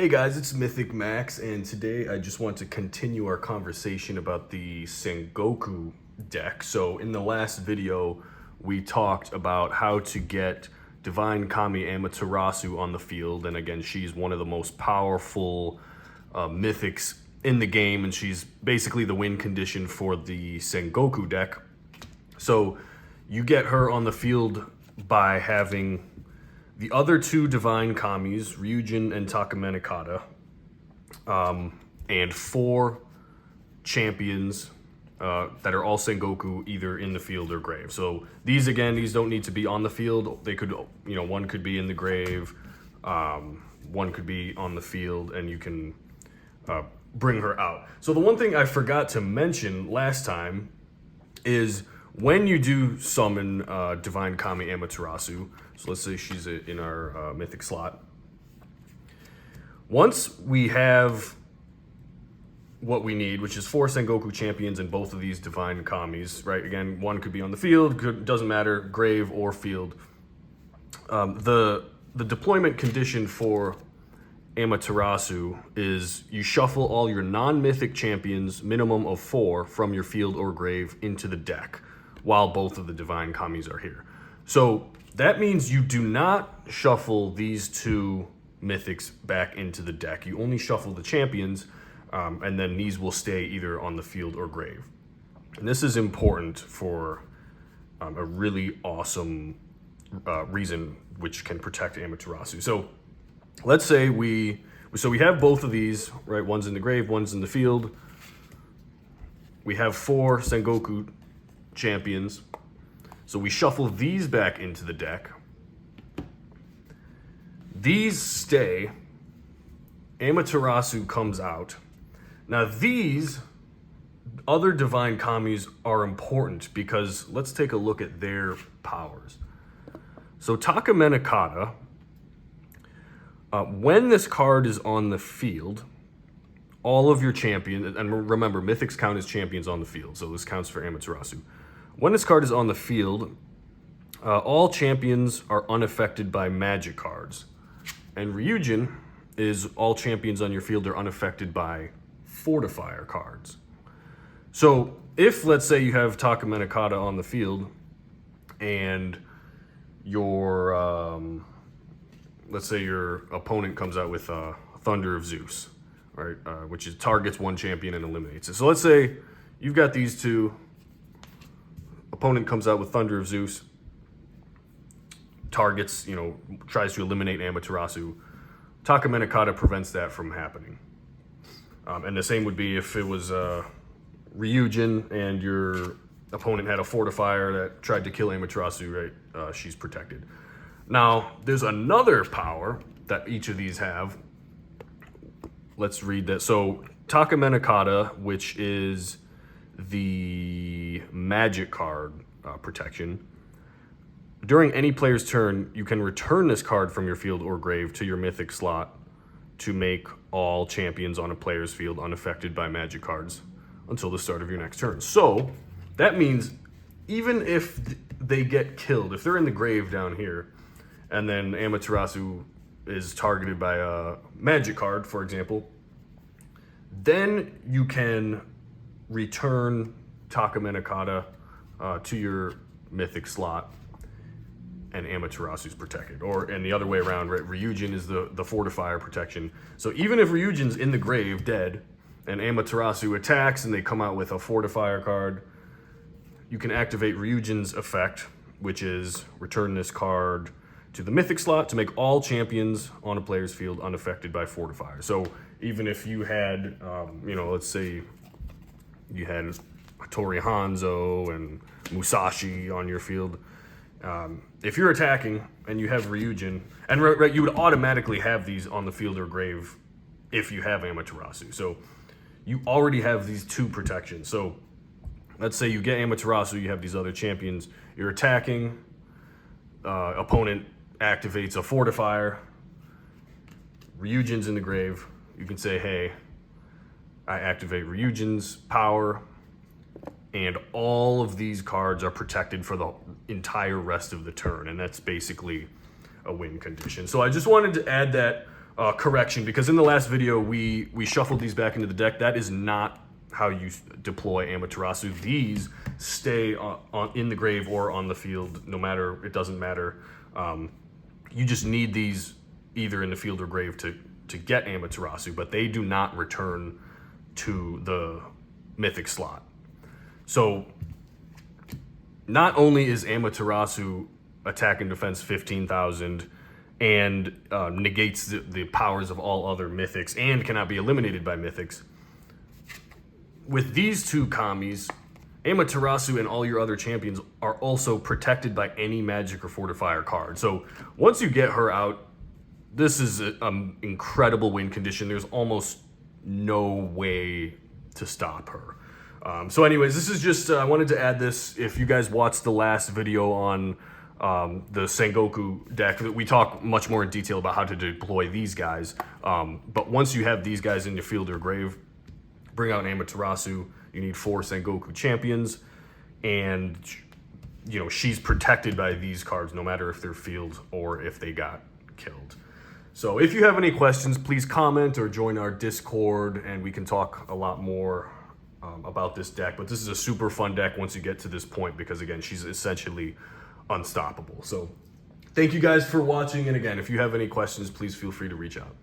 Hey guys, it's Mythik Max, and today I just want to continue our conversation about the Sengoku deck. So in the last video, we talked about how to get Divine Kami Amaterasu on the field, and again, she's one of the most powerful mythics in the game, and she's basically the win condition for the Sengoku deck. So you get her on the field by having the other two Divine Kamis, Ryujin and Takeminakata, and four champions that are all Sengoku, either in the field or grave. So these don't need to be on the field. They could, one could be in the grave, one could be on the field, and you can bring her out. So the one thing I forgot to mention last time is when you do summon Divine Kami Amaterasu, so let's say she's in our mythic slot. Once we have what we need, which is 4 Sengoku champions and both of these Divine Kamis, right? Again, one could be on the field, doesn't matter, grave or field. The deployment condition for Amaterasu is you shuffle all your non-mythic champions, minimum of 4, from your field or grave into the deck while both of the Divine Kamis are here. So that means you do not shuffle these two mythics back into the deck. You only shuffle the champions, and then these will stay either on the field or grave. And this is important for a really awesome reason which can protect Amaterasu. So let's say we have both of these, right? One's in the grave, one's in the field. We have 4 Sengoku champions. So we shuffle these back into the deck. These stay. Amaterasu comes out. Now these other Divine Kamis are important because let's take a look at their powers. So Takeminakata, when this card is on the field, all of your champions, and remember, mythics count as champions on the field, so this counts for Amaterasu. When this card is on the field, all champions are unaffected by magic cards. And Ryujin is all champions on your field are unaffected by fortifier cards. So if, let's say, you have Takeminakata on the field, and your, let's say your opponent comes out with Thunder of Zeus, right, which is targets one champion and eliminates it. So let's say you've got these two. Opponent comes out with Thunder of Zeus, targets, tries to eliminate Amaterasu. Takeminakata prevents that from happening. And the same would be if it was Ryujin and your opponent had a fortifier that tried to kill Amaterasu, right? She's protected. Now, there's another power that each of these have. Let's read that. So Takeminakata, which is the magic card protection. During any player's turn, you can return this card from your field or grave to your mythic slot to make all champions on a player's field unaffected by magic cards until the start of your next turn. So that means even if they get killed, if they're in the grave down here, and then Amaterasu is targeted by a magic card, for example, then you can return Takeminakata to your mythic slot, and Amaterasu's protected. And the other way around, right? Ryujin is the fortifier protection. So even if Ryujin's in the grave, dead, and Amaterasu attacks and they come out with a fortifier card, you can activate Ryujin's effect, which is return this card to the mythic slot to make all champions on a player's field unaffected by fortifier. So even if you had, let's say you had Hattori Hanzo and Musashi on your field, if you're attacking and you have Ryujin, and right, you would automatically have these on the field or grave if you have Amaterasu. So you already have these 2 protections. So let's say you get Amaterasu, you have these other champions, you're attacking, opponent activates a fortifier, Ryujin's in the grave, you can say, hey, I activate Ryujin's power, and all of these cards are protected for the entire rest of the turn, and that's basically a win condition. So I just wanted to add that correction, because in the last video we shuffled these back into the deck. That is not how you deploy Amaterasu. These stay in the grave or on the field, no matter, it doesn't matter. You just need these either in the field or grave to get Amaterasu, but they do not return to the Mythic slot. So not only is Amaterasu attack and defense 15,000 and negates the powers of all other Mythics and cannot be eliminated by Mythics, with these two Kamis, Amaterasu and all your other champions are also protected by any magic or fortifier card. So once you get her out, this is an incredible win condition. There's almost no way to stop her. So anyways, this is just, I wanted to add this. If you guys watched the last video on the Sengoku deck, we talk much more in detail about how to deploy these guys. But once you have these guys in your field or grave, bring out Amaterasu. You need 4 Sengoku champions, and you know she's protected by these cards no matter if they're field or if they got killed. So if you have any questions, please comment or join our Discord, and we can talk a lot more about this deck. But this is a super fun deck once you get to this point, because again, she's essentially unstoppable. So thank you guys for watching, and again, if you have any questions, please feel free to reach out.